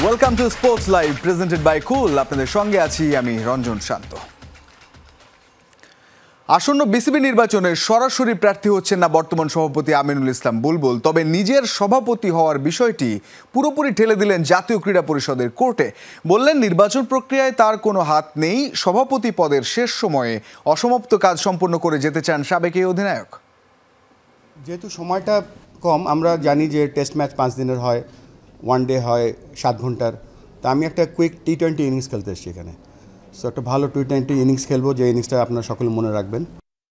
Welcome to sports live presented by Cool. আপনাদের সঙ্গে আছি আমি রঞ্জন শান্ত। আসন্ন বিসিবি নির্বাচনে সরাসরি প্রার্থী হচ্ছেন না বর্তমান সভাপতি আমিনুল ইসলাম বুলবুল, তবে নিজের সভাপতি হওয়ার বিষয়টি পুরোপুরি ঠেলে দিলেন জাতীয় ক্রীড়া পরিষদের কোর্টে। বললেন নির্বাচন প্রক্রিয়ায় তার কোনো হাত নেই, সভাপতি পদের শেষ সময়ে অসমাপ্ত কাজ সম্পন্ন করে যেতে চান সাবেক এই অধিনায়ক। যেহেতু সময়টা কম, আমরা জানি যে টেস্ট ম্যাচ 5 দিনের হয়, ওয়ান ডে হয় 7 ঘন্টার, তা আমি একটা কুইক টি-20 ইনিংস খেলতে এসেছি এখানে। সো একটা ভালো টি-20 ইনিংস খেলবো, যে ইনিংসটা আপনারা সকলে মনে রাখবেন।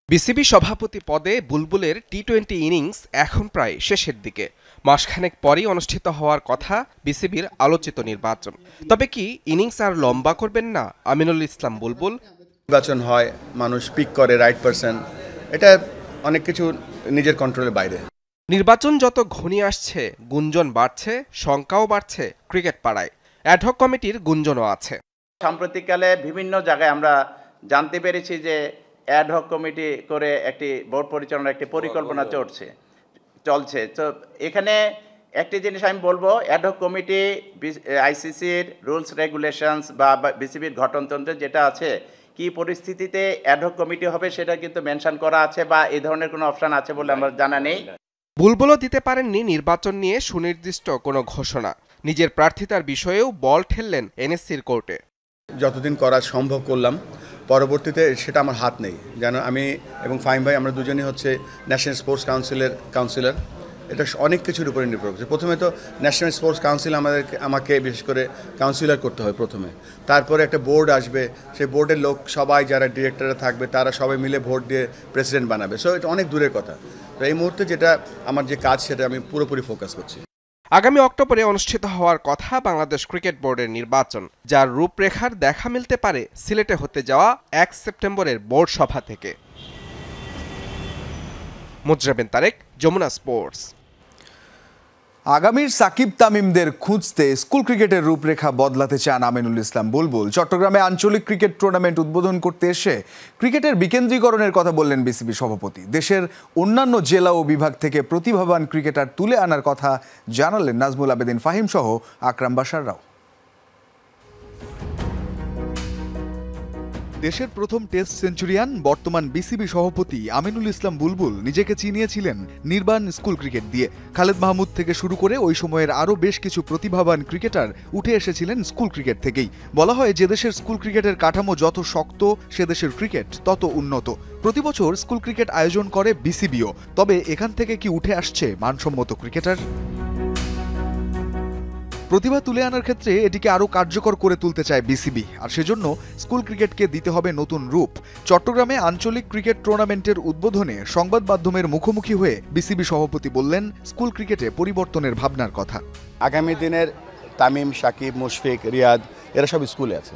বিসিবি সভাপতি পদে বুলবুলের টি-20 ইনিংস এখন প্রায় শেষের দিকে। মাসখানেক পরেই অনুষ্ঠিত হওয়ার কথা বিসিবির আলোচিত নির্বাচন। তবে কি ইনিংস আর লম্বা করবেন না আমিনুল ইসলাম বুলবুল? নির্বাচন হয়, মানুষ পিক করে রাইট পারসন, এটা অনেক কিছু নিজের কন্ট্রোলের বাইরে। নির্বাচন যত ঘনিয়ে আসছে গুঞ্জন বাড়ছে, শঙ্কাও বাড়ছে ক্রিকেট পাড়ায়। অ্যাডহক কমিটির গুঞ্জনও আছে। সাম্প্রতিককালে বিভিন্ন জায়গায় আমরা জানতে পেরেছি যে অ্যাডহক কমিটি করে একটি বোর্ড পরিচালনার একটি পরিকল্পনা চলছে। তো এখানে একটি জিনিস আমি বলবো, অ্যাডহক কমিটি আইসিসির রুলস রেগুলেশনস বা বিসিবির গঠনতন্ত্রে যেটা আছে, কি পরিস্থিতিতে অ্যাডহক কমিটি হবে সেটা কিন্তু মেনশন করা আছে, বা এই ধরনের কোনো অপশন আছে বলে আমার জানা নেই। বুলবুলও দিতে পারেননি নির্বাচন নিয়ে সুনির্দিষ্ট কোনো ঘোষণা। নিজের প্রার্থিতার বিষয়েও বল ঠেললেন এনএসসির কোর্টে। যতদিন করা সম্ভব করলাম, পরবর্তীতে সেটা আমার হাত নেই। যেন আমি এবং ফাহিম ভাই আমরা দুজনই হচ্ছে ন্যাশনাল স্পোর্টস কাউন্সিলর। এটা অনেক কিছুর উপরে নির্ভর করছে। প্রথমে তো ন্যাশনাল স্পোর্টস কাউন্সিল আমাকে বিশেষ করে কাউন্সিলর করতে হয় প্রথমে, তারপরে একটা বোর্ড আসবে, সেই বোর্ডের লোক সবাই যারা ডিরেক্টররা থাকবে তারা সবাই মিলে ভোট দিয়ে প্রেসিডেন্ট বানাবে। সো এটা অনেক দূরের কথা। তো এই মুহূর্তে যেটা আমার যে কাজ সেটা আমি পুরোপুরি ফোকাস করছি। আগামী অক্টোবরে অনুষ্ঠিত হওয়ার কথা বাংলাদেশ ক্রিকেট বোর্ডের নির্বাচন, যার রূপরেখার দেখা মিলতে পারে সিলেটে হতে যাওয়া 1 সেপ্টেম্বরের বোর্ড সভা থেকে। মুজরাবিন তারেক, যমুনা স্পোর্টস। আগামীর সাকিব তামিমদের খুঁজতে স্কুল ক্রিকেটের রূপরেখা বদলাতে চান আমিনুল ইসলাম বুলবুল। চট্টগ্রামে আঞ্চলিক ক্রিকেট টুর্নামেন্ট উদ্বোধন করতে এসে ক্রিকেটের বিকেন্দ্রীকরণের কথা বললেন বিসিবি সভাপতি। দেশের অন্যান্য জেলা ও বিভাগ থেকে প্রতিভাবান ক্রিকেটার তুলে আনার কথা জানালেন নাজমুল আবেদিন ফাহিম সহ আকরাম বাশাররাও। দেশের প্রথম টেস্ট সেঞ্চুরিয়ান বর্তমান বিসিবি সভাপতি আমিনুল ইসলাম বুলবুল নিজেকে চিনিয়েছিলেন নির্বাণ স্কুল ক্রিকেট দিয়ে। খালেদ মাহমুদ থেকে শুরু করে ওই সময়ের আরও বেশ কিছু প্রতিভাবান ক্রিকেটার উঠে এসেছিলেন স্কুল ক্রিকেট থেকেই। বলা হয় যে দেশের স্কুল ক্রিকেটের কাঠামো যত শক্ত, সে দেশের ক্রিকেট তত উন্নত। প্রতি বছর স্কুল ক্রিকেট আয়োজন করে বিসিবিও। তবে এখান থেকে কি উঠে আসছে মানসম্মত ক্রিকেটার? প্রতিভা তুলে আনার ক্ষেত্রে এটিকে আরও কার্যকর করে তুলতে চায় বিসিবি, আর সেজন্য স্কুল ক্রিকেটকে দিতে হবে নতুন রূপ। চট্টগ্রামে আঞ্চলিক ক্রিকেট টুর্নামেন্টের উদ্বোধনে সংবাদ মাধ্যমের মুখোমুখি হয়ে বিসিবি সভাপতি বললেন স্কুল ক্রিকেটে পরিবর্তনের ভাবনার কথা। আগামী দিনের তামিম, সাকিব, মুশফিক, রিয়াদ এরা সব স্কুলে আছে,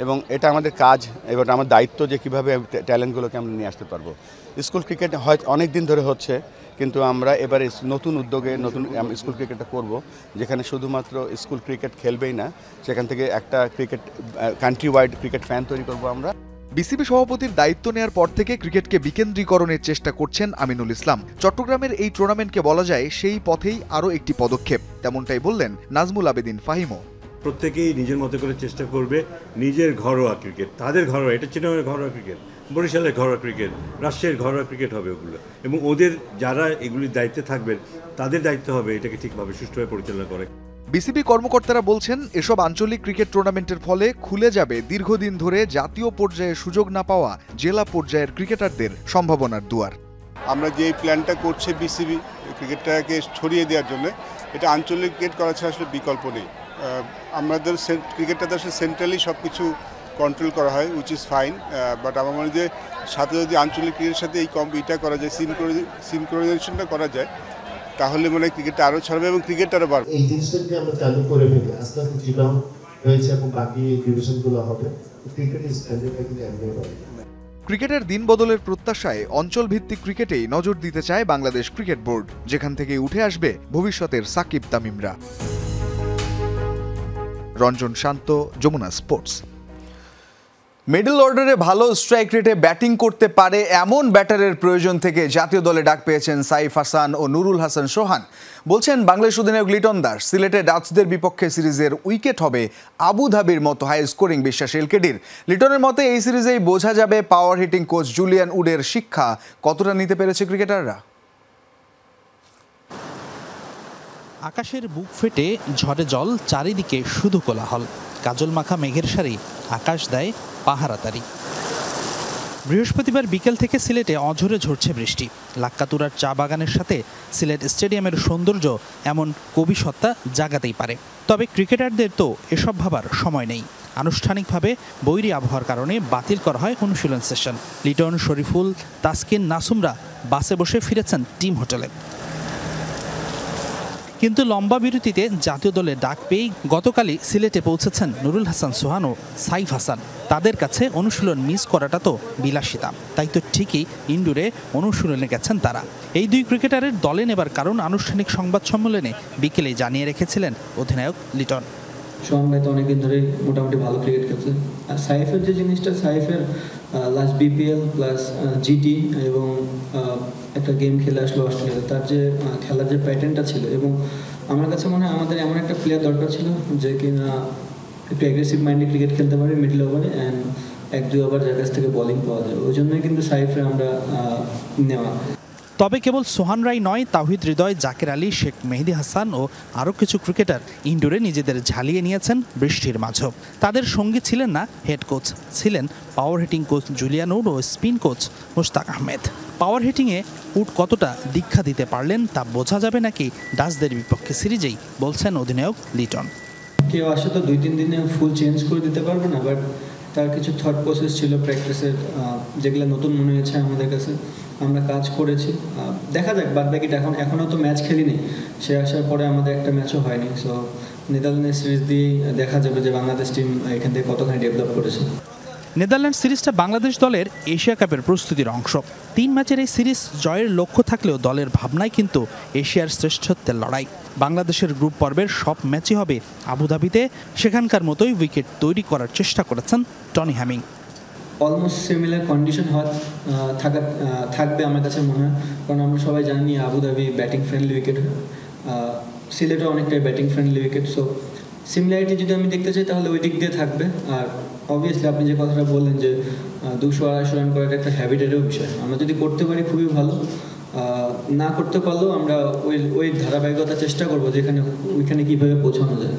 এবং এটা আমাদের কাজ, এবার আমার দায়িত্ব যে কীভাবে ট্যালেন্টগুলোকে আমরা নিয়ে আসতে পারবো। স্কুল ক্রিকেট হয়তো অনেক দিন ধরে হচ্ছে, কিন্তু আমরা এবারে নতুন উদ্যোগে নতুন স্কুল ক্রিকেটটা করব, যেখানে শুধুমাত্র স্কুল ক্রিকেট খেলবেই না, সেখান থেকে একটা cricket country wide cricket fan তৈরি করব আমরা। বিসিবি সভাপতির দায়িত্ব নেয়ার পর থেকে ক্রিকেটকে বিকেন্দ্রীকরণের চেষ্টা করছেন আমিনুল ইসলাম। চট্টগ্রামের এই টুর্নামেন্টকে বলা যায় সেই পথেই আরও একটি পদক্ষেপ, তেমনটাই বললেন নাজমুল আবেদিন ফাহিমও। প্রত্যেকেই নিজের মতো করে চেষ্টা করবে নিজের ঘরোয়া ক্রিকেট, তাদের ঘরোয়া, এটা চিটাগংয়ের ঘরোয়া ক্রিকেট, বরিশালের ঘরোয়া ক্রিকেট, রাজশাহীর ঘরোয়া ক্রিকেট হবে ওগুলো, এবং ওদের যারা এগুলির দায়িত্বে থাকবেন তাদের দায়িত্ব হবে এটাকে ঠিকভাবে সুষ্ঠুভাবে পরিচালনা করে। বিসিবি কর্মকর্তারা বলছেন এসব আঞ্চলিক ক্রিকেট টুর্নামেন্টের ফলে খুলে যাবে দীর্ঘদিন ধরে জাতীয় পর্যায়ে সুযোগ না পাওয়া জেলা পর্যায়ের ক্রিকেটারদের সম্ভাবনার দুয়ার। আমরা যে প্ল্যানটা করছে বিসিবি ক্রিকেটটাকে ছড়িয়ে দেওয়ার জন্য, এটা আঞ্চলিক ক্রিকেট করা ছাড়া আসলে বিকল্প নেই। আমাদের ক্রিকেটটা আসলে সেন্ট্রালি সব কিছু কন্ট্রোল করা হয়, উইচ ইজ ফাইন, বাট আমার মনে হয় যে সাথে যদি আঞ্চলিক ক্রিকেটের সাথে এই এটা করা যায়, সিনক্রোনাইজেশনটা করা যায়, তাহলে মনে হয় ক্রিকেটটা আরও ছড়াবে এবং ক্রিকেট আরও বাড়বে। এই জিনিসটাকে আমরা চালু করে ফেলি, আস্তে আস্তে চিটাগং হয়েছে এবং বাকি ডিভিশনগুলো হবে, ক্রিকেট স্ট্যান্ডার্ডটাকে জানিয়ে পাবে। ক্রিকেটের দিন বদলের প্রত্যাশায় অঞ্চল ভিত্তিক ক্রিকেটেই নজর দিতে চায় বাংলাদেশ ক্রিকেট বোর্ড, যেখান থেকে উঠে আসবে ভবিষ্যতের সাকিব তামিমরা। রঞ্জন শান্ত, যমুনা স্পোর্টস। মিডল অর্ডারে ভালো স্ট্রাইক রেটে ব্যাটিং করতে পারে এমন ব্যাটারের প্রয়োজন থেকে জাতীয় দলে ডাক পেয়েছেন সাইফ হাসান ও নুরুল হাসান সোহান। বলছেন বাংলাদেশ অধিনায়ক লিটন দাস, সিলেটে ডাচদের বিপক্ষে সিরিজের উইকেট হবে আবুধাবির মতো হাই স্কোরিং বিশ্বাস এলকেডির। লিটনের মতে এই সিরিজেই বোঝা যাবে পাওয়ার হিটিং কোচ জুলিয়ান উডের শিক্ষা কতটা নিতে পেরেছে ক্রিকেটাররা। আকাশের বুক ফেটে ঝড়ে জল, চারিদিকে শুধু কোলাহল, কাজল মাখা মেঘের সারি আকাশ দেয় পাহারাতারি। বৃহস্পতিবার বিকেল থেকে সিলেটে অঝরে ঝরছে বৃষ্টি। লাক্কাতুরার চা বাগানের সাথে সিলেট স্টেডিয়ামের সৌন্দর্য এমন কবিসত্তা জাগাতেই পারে। তবে ক্রিকেটারদের তো এসব ভাবার সময় নেই। আনুষ্ঠানিকভাবে বৈরী আবহাওয়ার কারণে বাতিল করা হয় অনুশীলন সেশন। লিটন, শরীফুল, তাসকিন, নাসুমরা বাসে বসে ফিরেছেন টিম হোটেলে। কিন্তু লম্বা বিরতিতে জাতীয় দলে ডাক পেয়েই গতকালই সিলেটে পৌঁছেছেন নুরুল হাসান সোহান ও সাইফ হাসান। তাদের কাছে অনুশীলন মিস করাটা তো বিলাসিতা, তাই তো ঠিকই ইনডোরে অনুশীলনে গেছেন তারা। এই দুই ক্রিকেটারের দলে নেবার কারণ আনুষ্ঠানিক সংবাদ সম্মেলনে বিকেলে জানিয়ে রেখেছিলেন অধিনায়ক লিটন। সোহান ভাই তো অনেকদিন ধরেই মোটামুটি ভালো ক্রিকেট খেলছে। আর সাইফের যে জিনিসটা, সাইফের লাস্ট বিপিএল প্লাস জিটি এবং একটা গেম খেলে আসলো অস্ট্রেলিয়াতে, তার যে খেলার যে প্যাটার্নটা ছিল, এবং আমার কাছে মনে হয় আমাদের এমন একটা প্লেয়ার দরকার ছিল যে কিনা একটু অ্যাগ্রেসিভ মাইন্ডে ক্রিকেট খেলতে পারে মিডল ওভারে, অ্যান্ড 1-2 ওভার যার কাছ থেকে বোলিং পাওয়া যায়। ওই জন্যই কিন্তু সাইফরে আমরা নেওয়া। তবে কেবল সোহান রাই নয়, তাওহিদ হৃদয়, জাকের আলী, শেখ মেহেদী হাসান ও আরও কিছু ক্রিকেটার ইনডোরে নিজেদের ঝালিয়ে নিয়েছেন বৃষ্টির মাঝেও। তাদের সঙ্গী ছিলেন না হেড কোচ, ছিলেন power hitting coach Julian Wood ও spin coach Mushtaq Ahmed. Power হিটিংয়ে উড কতটা দীক্ষা দিতে পারলেন তা বোঝা যাবে নাকি ডাচদের বিপক্ষে সিরিজেই, বলছেন অধিনায়ক লিটন। কেউ আসে তো 2-3 দিনে ফুল চেঞ্জ করে দিতে পারবে না, বাট তার কিছু থট প্রসেস ছিল প্র্যাকটিসের, যেগুলো নতুন মনে হয়েছে আমাদের কাছে। আমরা কাজ করেছি, দেখা যাক বাদ বাকিটা। এখনও তো ম্যাচ খেলিনি, সে আসার পরে আমাদের একটা ম্যাচও হয়নি। সো নেদারল্যান্ডস সিরিজ দিয়েই দেখা যাবে যে বাংলাদেশ টিম এখান থেকে কতখানি ডেভেলপ করেছে। নেদারল্যান্ড সিরিজটা বাংলাদেশ দলের এশিয়া কাপের প্রস্তুতির অংশ। 3 ম্যাচের এই সিরিজ জয়ের লক্ষ্য থাকলেও দলের ভাবনায় কিন্তু এশিয়ার শ্রেষ্ঠত্বের লড়াই। বাংলাদেশের গ্রুপ পর্বের সব ম্যাচই হবে আবুধাবিতে। সেখানকার মতোই উইকেট তৈরি করার চেষ্টা করেছেন Tony Hamming. Almost similar condition থাকবে আমার কাছে মনে হয়, কারণ আমরা সবাই জানি আবুধাবি ব্যাটিং ফ্রেন্ডলি উইকেট, সিলেটও অনেকটাই batting friendly wicket. So similarity যদি আমি দেখতে চাই তাহলে ওই দিক দিয়ে থাকবে। আর অবভিয়াসলি আপনি যে কথাটা বললেন যে 200-250 রান করাটা একটা হ্যাবিটেরও বিষয়, আমরা যদি করতে পারি খুবই ভালো, না করতে পারলেও আমরা ওই ধারাবাহিকতা চেষ্টা করবো যেখানে ওইখানে কীভাবে পৌঁছানো যায়।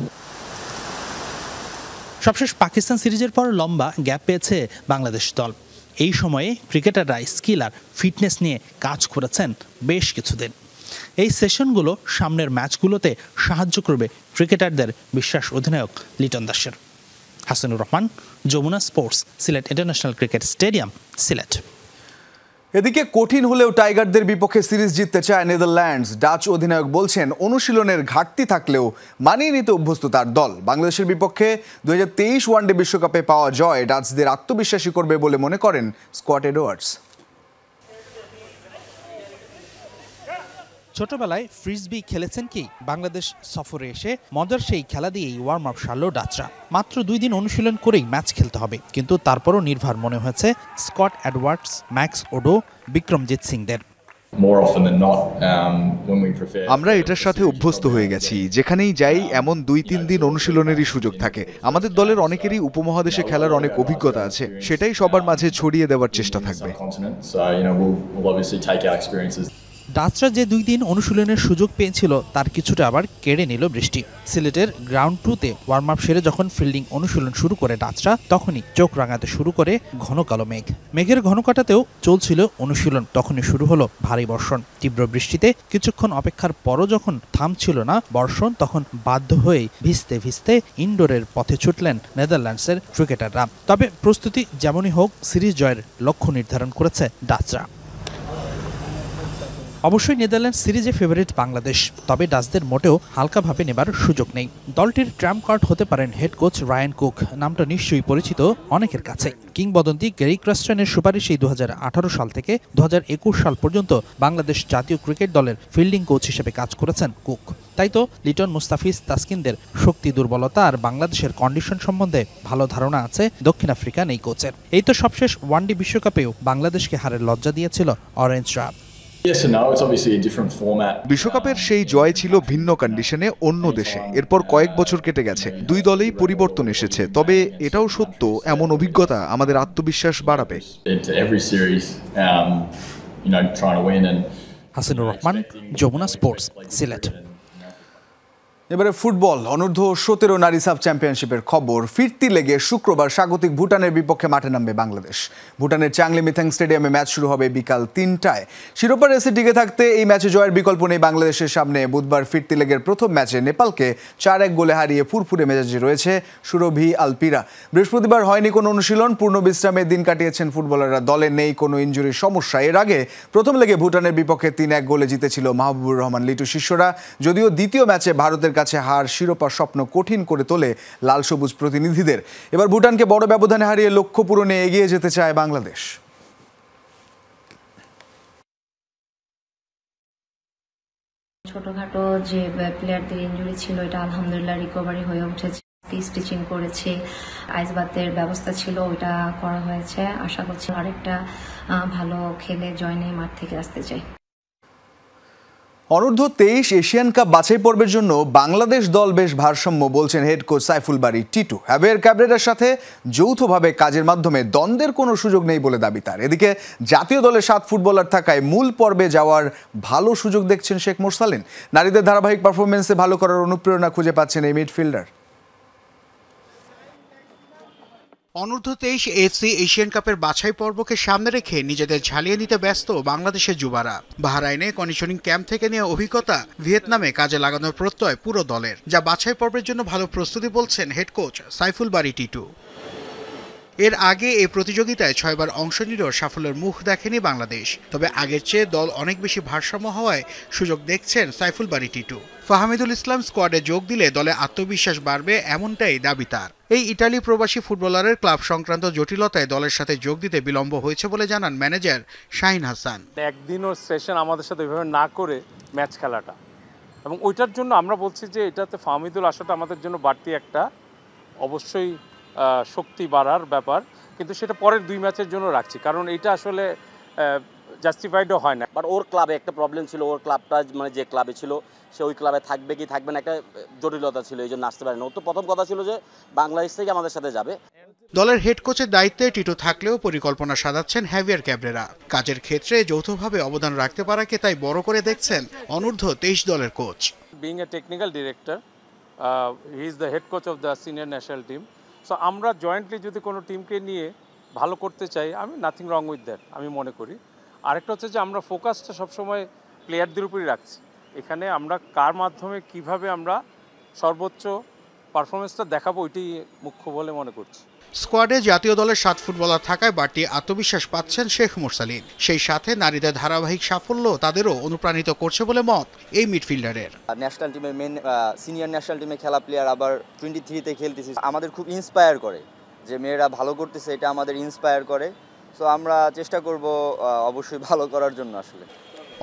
সবশেষ পাকিস্তান সিরিজের পর লম্বা গ্যাপ পেয়েছে বাংলাদেশ দল। এই সময়ে ক্রিকেটাররা স্কিল আর ফিটনেস নিয়ে কাজ করেছেন বেশ কিছুদিন। এই সেশনগুলো সামনের ম্যাচগুলোতে সাহায্য করবে ক্রিকেটারদের, বিশ্বাস অধিনায়ক লিটন দাসের। Hasanur Rahman, Jamuna sports, Sylhet international cricket stadium, Sylhet. এদিকে কঠিন হলেও টাইগারদের বিপক্ষে সিরিজ জিততে চায় নেদারল্যান্ডস। ডাচ অধিনায়ক বলছেন অনুশীলনের ঘাটতি থাকলেও মানিয়ে নিতে অভ্যস্ত তার দল। বাংলাদেশের বিপক্ষে 2023 ওয়ানডে বিশ্বকাপে পাওয়া জয় ডাচদের আত্মবিশ্বাসী করবে বলে মনে করেন স্কট এডওয়ার্ডস। ছোটবেলায় ফ্রিসবি খেলেছেন কি? বাংলাদেশ সফরে এসে মজার সেই খেলা দিয়েই ওয়ার্ম আপ সারল ডাচরা। মাত্র 2 দিন অনুশীলন করেই ম্যাচ খেলতে হবে, কিন্তু তারপরও নির্ভর মনে হয়েছে Scott Edwards, Max O'Dowd, Vikramjit সিংদের। আমরা এটার সাথে অভ্যস্ত হয়ে গেছি, যেখানেই যাই এমন 2-3 দিন অনুশীলনেরই সুযোগ থাকে। আমাদের দলের অনেকেরই উপমহাদেশে খেলার অনেক অভিজ্ঞতা আছে, সেটাই সবার মাঝে ছড়িয়ে দেওয়ার চেষ্টা থাকবে। ডাচরা যে 2 দিন অনুশীলনের সুযোগ পেয়েছিল তার কিছুটা আবার কেড়ে নিল বৃষ্টি। সিলেটের গ্রাউন্ড 2-তে ওয়ার্ম আপ সেরে যখন ফিল্ডিং অনুশীলন শুরু করে ডাচরা, তখনই চোখ রাঙাতে শুরু করে ঘন কালো মেঘ। মেঘের ঘন কাটাতেও চলছিল অনুশীলন, তখনই শুরু হলো ভারী বর্ষণ। তীব্র বৃষ্টিতে কিছুক্ষণ অপেক্ষার পরও যখন থামছিল না বর্ষণ, তখন বাধ্য হয়ে ভিজতে ভিজতে ইনডোরের পথে ছুটলেন নেদারল্যান্ডসের ক্রিকেটাররা। তবে প্রস্তুতি যেমনই হোক, সিরিজ জয়ের লক্ষ্য নির্ধারণ করেছে ডাচরা। অবশ্যই নেদারল্যান্ডস সিরিজে ফেভারিট বাংলাদেশ, তবে ডাচদের মোটেও হালকাভাবে নেবার সুযোগ নেই। দলটির ট্রাম্প কার্ড হতে পারেন হেড কোচ রায়ান কুক, নামটা নিশ্চয়ই পরিচিত অনেকের কাছে। কিংবদন্তি গ্যারি ক্রাস্টনের সুপারিশেই 2018 সাল থেকে 2021 সাল পর্যন্ত বাংলাদেশ জাতীয় ক্রিকেট দলের ফিল্ডিং কোচ হিসেবে কাজ করেছেন কুক। তাই তো লিটন, মুস্তাফিজ, তাসকিনদের শক্তি দুর্বলতা আর বাংলাদেশের কন্ডিশন সম্বন্ধে ভালো ধারণা আছে দক্ষিণ আফ্রিকান এই কোচের। এই তো সবশেষ ওয়ানডে বিশ্বকাপেও বাংলাদেশকে হারের লজ্জা দিয়েছিল অরেঞ্জরা। বিশ্বকাপের সেই জয় ছিল ভিন্ন কন্ডিশনে অন্য দেশে। এরপর কয়েক বছর কেটে গেছে, দুই দলেই পরিবর্তন এসেছে। তবে এটাও সত্য, এমন অভিজ্ঞতা আমাদের আত্মবিশ্বাস বাড়াবে। হাসিনুর রহমান, যমুনা স্পোর্টস, সিলেট। এবারে ফুটবল অনূর্ধ্ব 17 নারী সাব চ্যাম্পিয়নশিপের খবর। ফিরতি লেগে শুক্রবার স্বাগতিক ভুটানের বিপক্ষে মাঠে নামবে বাংলাদেশ। ভুটানের চাংলি মিথাং স্টেডিয়ামে ম্যাচ শুরু হবে বিকাল 3টায়। শিরোপা রেসে টিকে থাকতে এই ম্যাচে জয়ের বিকল্প নেই বাংলাদেশের সামনে। বুধবার ফিরতি লেগের প্রথম ম্যাচে নেপালকে 4-1 গোলে হারিয়ে ফুরফুরে মেজাজে রয়েছে সুরভি আলপিরা। বৃহস্পতিবার হয়নি কোনো অনুশীলন, পূর্ণ বিশ্রামে দিন কাটিয়েছেন ফুটবলাররা। দলে নেই কোনো ইনজুরির সমস্যা। এর আগে প্রথম লেগে ভুটানের বিপক্ষে 3-1 গোলে জিতেছিল মাহবুবুর রহমান লিটু শিষ্যরা। যদিও দ্বিতীয় ম্যাচে ভারতের কাছে হার শিরোপার স্বপ্ন কঠিন করে তোলে লাল সবুজ প্রতিনিধিদের। এবার ভুটানকে বড় ব্যবধানে হারিয়ে লক্ষ্য পূরণে এগিয়ে যেতে চায় বাংলাদেশ। ছোটখাটো যে প্লেয়ারদের ইনজুরি ছিল, এটা আলহামদুলিল্লাহ রিকভারি হয়ে উঠেছে। স্টিচিং করেছে, আইস বাতের ব্যবস্থা ছিল, ওইটা করা হয়েছে। আশা করছি আরেকটা ভালো খেলে জয় নিয়ে মাঠ থেকে আসতে চাই। অনূর্ধ্ব 23 এশিয়ান কাপ বাছাই পর্বের জন্য বাংলাদেশ দল বেশ ভারসাম্য বলছেন হেড কোচ সাইফুল বারী টিটু। হ্যাভিয়ার ক্যাব্রেরার সাথে যৌথভাবে কাজের মাধ্যমে দ্বন্দ্বের কোনো সুযোগ নেই বলে দাবি তার। এদিকে জাতীয় দলে 7 ফুটবলার থাকায় মূল পর্বে যাওয়ার ভালো সুযোগ দেখছেন শেখ মোরসালিন। নারীদের ধারাবাহিক পারফরমেন্সে ভালো করার অনুপ্রেরণা খুঁজে পাচ্ছেন এই মিডফিল্ডার। অনূর্ধ্ব 23 এফসি এশিয়ান কাপের বাছাই পর্বকে সামনে রেখে নিজেদের ঝালিয়ে নিতে ব্যস্ত বাংলাদেশের যুবারা। বাহরাইনে কন্ডিশনিং ক্যাম্প থেকে নেওয়া অভিজ্ঞতা, ভিয়েতনামে কাজে লাগানোর প্রত্যয় পুরো দলের, যা বাছাই পর্বের জন্য ভালো প্রস্তুতি বলছেন হেড কোচ সাইফুল বারী টিটু। এর আগে এই প্রতিযোগিতায় 6 বার অংশ নিলেও সাফল্যের মুখ দেখেনি বাংলাদেশ। তবে আগের চেয়ে দল অনেক বেশি ভারসাম্য হওয়ায় সুযোগ দেখছেন সাইফুল বারী টিটু। ফাহমিদুল ইসলাম স্কোয়াডে যোগ দিলে দলে আত্মবিশ্বাস বাড়বে, এমনটাই দাবি তার। এই ইটালি প্রবাসী ফুটবলারের ক্লাব সংক্রান্ত জটিলতায় দলের সাথে যোগ দিতে বিলম্ব হয়েছে বলে জানান ম্যানেজার শাহিন হাসান। একদিনও সেশন আমাদের সাথে এভাবে না করে ম্যাচ খেলাটা, এবং ওইটার জন্য আমরা বলছি যে এটাতে ফাহমিদুল আসাটা আমাদের জন্য বাড়তি একটা অবশ্যই শক্তি বাড়ার ব্যাপার, কিন্তু সেটা পরের 2 ম্যাচের জন্য রাখছি, কারণ এটা আসলে জাস্টিফাইডও হয় না। বাট ওর ক্লাবে একটা প্রবলেম ছিল, ওর ক্লাবটা মানে যে ক্লাবে ছিল সে ওই ক্লাবে থাকবে কি থাকবে না একটা জটিলতা ছিল, এই জন্য আসতে পারে না। ওর তো প্রথম কথা ছিল যে বাংলাদেশ থেকে আমাদের সাথে যাবে। দলের হেড কোচের দায়িত্বে টিটু থাকলেও পরিকল্পনা সাজাচ্ছেন হ্যাভিয়ার ক্যাব্রেরা। কাজের ক্ষেত্রে যৌথভাবে অবদান রাখতে পারাকে তাই বড় করে দেখছেন অনূর্ধ্ব 23 দলের coach. Being a technical director, he is the head coach of the senior national team. So আমরা জয়েন্টলি যদি কোনো টিমকে নিয়ে ভালো করতে চাই, আমি নাথিং রং উইথ দ্যাট আমি মনে করি। আরেকটা হচ্ছে যে আমরা ফোকাসটা সবসময় প্লেয়ারদের উপরই রাখছি। এখানে আমরা কার মাধ্যমে কিভাবে আমরা সর্বোচ্চ পারফরমেন্সটা দেখাবো, ওইটাই মুখ্য বলে মনে করছি। স্কোয়াডে জাতীয় দলের 7 ফুটবলার থাকায় বাড়তি আত্মবিশ্বাস পাচ্ছেন শেখ মোরসালিন। সেই সাথে নারীদের ধারাবাহিক সাফল্য তাদেরও অনুপ্রাণিত করছে বলে মত এই মিডফিল্ডারের। ন্যাশনাল টিমের মেন সিনিয়র ন্যাশনাল টিমে খেলা প্লেয়ার আবার 23-তে খেলতেছি, আমাদের খুব ইন্সপায়ার করে যে মেয়েরা ভালো করতেছে, এটা আমাদের ইন্সপায়ার করে। সো আমরা চেষ্টা করব অবশ্যই ভালো করার জন্য। আসলে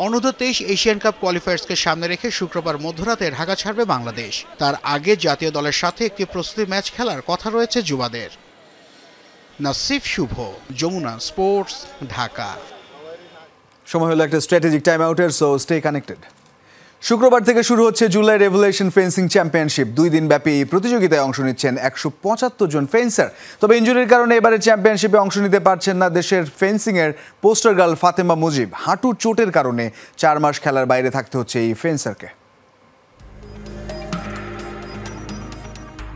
অনূর্ধ্ব 23 এশিয়ান কাপ কোয়ালিফায়ার্সকে সামনে রেখে শুক্রবার মধ্যরাতে ঢাকা ছাড়বে বাংলাদেশ। তার আগে জাতীয় দলের সাথে একটি প্রস্তুতি ম্যাচ খেলার কথা রয়েছে যুবাদের। নাসিফ শুভ, যমুনা স্পোর্টস, ঢাকা। সময় হলো একটা স্ট্র্যাটেজিক টাইম আউটের, সো স্টে কানেক্টেড। শুক্রবার থেকে শুরু হচ্ছে জুলাই রেভলিউশন ফেন্সিং চ্যাম্পিয়নশিপ। 2 দিন ব্যাপী প্রতিযোগিতায় অংশ নিচ্ছেন 175 জন ফেন্সার। তবে ইনজুরির কারণে এবারে চ্যাম্পিয়নশিপে অংশ নিতে পারছেন না দেশের ফেন্সিংয়ের পোস্টার গার্ল ফাতেমা মুজিব। হাঁটুর চোটের কারণে 4 মাস খেলার বাইরে থাকতে হচ্ছে এই ফেন্সারকে।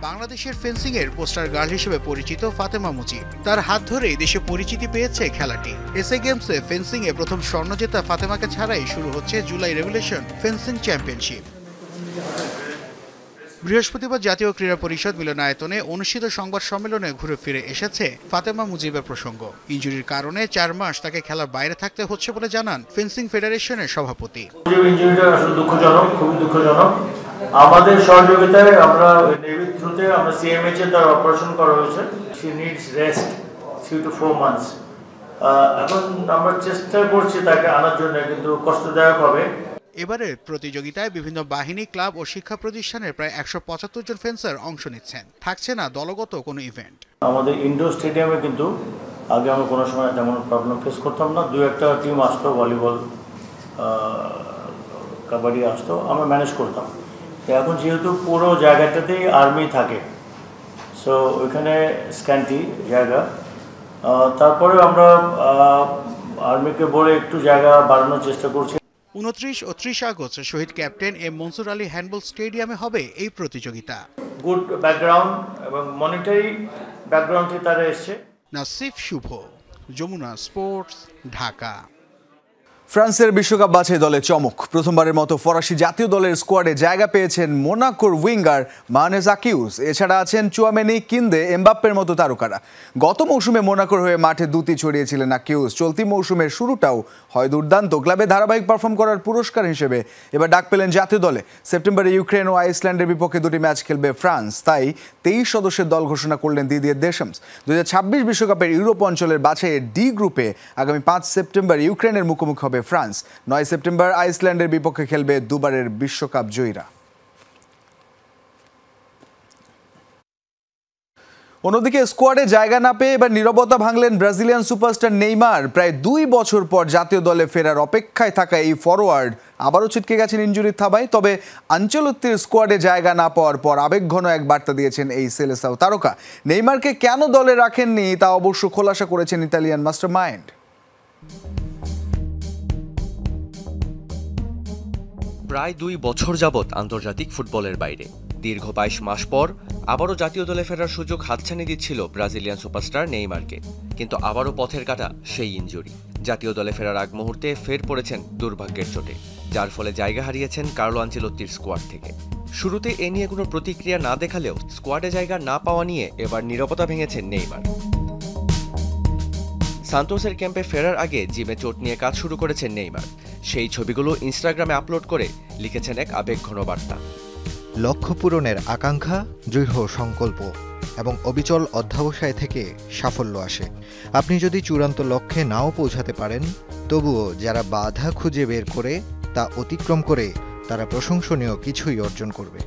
বাংলাদেশের ফেন্সিংয়ের পোস্টার গার্ল হিসেবে পরিচিত ফাতেমা মুজিব। তার হাত ধরেই দেশে পরিচিতি পেয়েছে খেলাটি। এসএ গেমসে ফেন্সিংয়ে প্রথম স্বর্ণ জেতা ফাতেমাকে ছাড়াই শুরু হচ্ছে জুলাই রেভলিউশন ফেন্সিং চ্যাম্পিয়নশিপ। বৃহস্পতিবার জাতীয় ক্রীড়া পরিষদ মিলনায়তনে অনুষ্ঠিত সংবাদ সম্মেলনে ঘুরে ফিরে এসেছে ফাতেমা মুজিবের প্রসঙ্গ। ইনজুরির কারণে 4 মাস তাকে খেলার বাইরে থাকতে হচ্ছে বলে জানান ফেন্সিং ফেডারেশনের সভাপতি। ইনজুরিটা আসলে দুঃখজনক, খুবই দুঃখজনক। আমাদের সহযোগিতায় আমরা নেভির থ্রুতে আমরা সিএমএইচ এ তার অপারেশন করা হয়েছে। She needs rest 3 to 4 months। এখন আমরা চেষ্টা করছি তাকে আনার জন্য, কিন্তু কষ্টদায়ক হবে। এবারের প্রতিযোগিতায় বিভিন্ন বাহিনী, ক্লাব ও শিক্ষা প্রতিষ্ঠানের প্রায় 175 জন ফেন্সার অংশ নিচ্ছেন। থাকছে না দলগত কোনো ইভেন্ট। আমাদের ইনডোর স্টেডিয়ামে কিন্তু আগে আমরা কোনো সময় তেমন প্রবলেম ফেস করতাম না। 2-1টা টিম আসতো, ভলিবল, কাবাডি আসতো, আমরা ম্যানেজ করতাম। এখন যেহেতু পুরো জায়গাটাতেই আর্মি থাকে, সো ওইখানে স্ক্যান্টি জায়গা, তারপরে আমরা আর্মিকে বলে একটু জায়গা বাড়ানোর চেষ্টা করছি। 29 ও 30 আগস্ট শহীদ captain M Mansur Ali handball স্টেডিয়ামে হবে এই প্রতিযোগিতা। গুড ব্যাকগ্রাউন্ড এবং মনিটারি ব্যাকগ্রাউন্ড থেকে তারা এসছে। নাসিফ শুভ, যমুনা স্পোর্টস, ঢাকা। ফ্রান্সের বিশ্বকাপ বাছাই দলে চমক। প্রথমবারের মতো ফরাসি জাতীয় দলের স্কোয়াডে জায়গা পেয়েছেন মোনাকোর উইঙ্গার মানেজ আকিউস। এছাড়া আছেন চুয়ামেনি, কিন্দে, এমবাপ্পের মতো তারকারা। গত মৌসুমে মোনাকোর হয়ে মাঠে দুটি ছড়িয়েছিলেন আকিউস। চলতি মৌসুমের শুরুটাও হয় দুর্দান্ত। ক্লাবে ধারাবাহিক পারফর্ম করার পুরস্কার হিসেবে এবার ডাক পেলেন জাতীয় দলে। সেপ্টেম্বরে ইউক্রেন ও আইসল্যান্ডের বিপক্ষে দুটি ম্যাচ খেলবে ফ্রান্স, তাই 23 সদস্যের দল ঘোষণা করলেন দিদিয়ের দেশামস। 2026 বিশ্বকাপের ইউরোপ অঞ্চলের বাছাইয়ের ডি গ্রুপে আগামী 5 সেপ্টেম্বর ইউক্রেনের মুখোমুখি হবে ফ্রান্স। 9 সেপ্টেম্বর আইসল্যান্ডের বিপক্ষে খেলবে দুবারের বিশ্বকাপ জয়ীরা। অন্যদিকে স্কোয়াডে জায়গা না পেয়ে এবার নীরবতা ভাঙলেন ব্রাজিলিয়ান সুপারস্টার নেইমার। প্রায় 2 বছর পর জাতীয় দলে ফেরার অপেক্ষায় থাকা এই ফরওয়ার্ড আবারও ছিটকে গেছেন ইনজুরির থাবায়। তবে আনচেলত্তির স্কোয়াডে জায়গা না পাওয়ার পর আবেগঘন এক বার্তা দিয়েছেন এই সেলেসাও তারকা। নেইমারকে কেন দলে রাখেননি তা অবশ্য খোলাসা করেছেন ইতালিয়ান মাস্টারমাইন্ড। প্রায় 2 বছর যাবৎ আন্তর্জাতিক ফুটবলের বাইরে, দীর্ঘ 22 মাস পর আবারও জাতীয় দলে ফেরার সুযোগ হাতছানি দিচ্ছিল ব্রাজিলিয়ান সুপারস্টার নেইমারকে। কিন্তু আবারও পথের কাটা সেই ইনজুরি। জাতীয় দলে ফেরার আগ মুহূর্তে ফের পড়েছেন দুর্ভাগ্যের চোটে, যার ফলে জায়গা হারিয়েছেন কার্লো আনচেলত্তির স্কোয়াড থেকে। শুরুতে এ নিয়ে কোনো প্রতিক্রিয়া না দেখালেও স্কোয়াডে জায়গা না পাওয়া নিয়ে এবার নীরবতা ভেঙেছেন নেইমার। সান্তোসের ক্যাম্পে ফেরার আগে জিমে চোট নিয়ে কাজ শুরু করেছেন নেইমার। সেই ছবিগুলো ইনস্টাগ্রামে আপলোড করে লিখেছেন এক আবেগঘন বার্তা। লক্ষ্য পূরণের আকাঙ্ক্ষা, দৃঢ় সংকল্প এবং অবিচল অধ্যবসায় থেকে সাফল্য আসে। আপনি যদি চূড়ান্ত লক্ষ্যে নাও পৌঁছাতে পারেন, তবুও যারা বাধা খুঁজে বের করে তা অতিক্রম করে তারা প্রশংসনীয় কিছুই অর্জন করবে।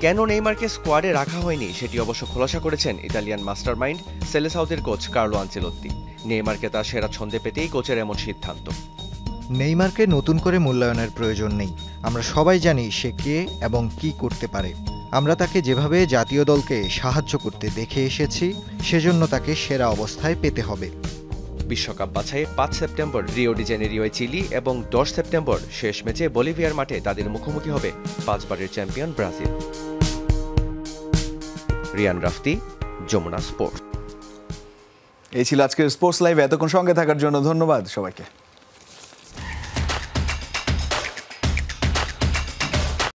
কেন নেইমারকে স্কোয়াডে রাখা হয়নি সেটি অবশ্য খোলাসা করেছেন ইতালিয়ান মাস্টারমাইন্ড সেলেসাওদের কোচ কার্লো আনচেলত্তি। নেইমারকে তার সেরা ছন্দে পেতেই কোচের এমন সিদ্ধান্ত। নেইমারকে নতুন করে মূল্যায়নের প্রয়োজন নেই। আমরা সবাই জানি সে কে এবং কি করতে পারে। আমরা তাকে যেভাবে জাতীয় দলকে সাহায্য করতে দেখে এসেছি, সেজন্য তাকে সেরা অবস্থায় পেতে হবে। বিশ্বকাপ বাছাইয়ে 5 সেপ্টেম্বর রিও ডি জেনেরিওয় চিলি এবং 10 সেপ্টেম্বর শেষ ম্যাচে বলিভিয়ার মাঠে তাদের মুখোমুখি হবে 5 বারের champion Brazil. Riyan রাফতি, Jamuna sports. এই ছিল আজকের স্পোর্টস লাইভ। এতক্ষণ সঙ্গে থাকার জন্য ধন্যবাদ সবাইকে।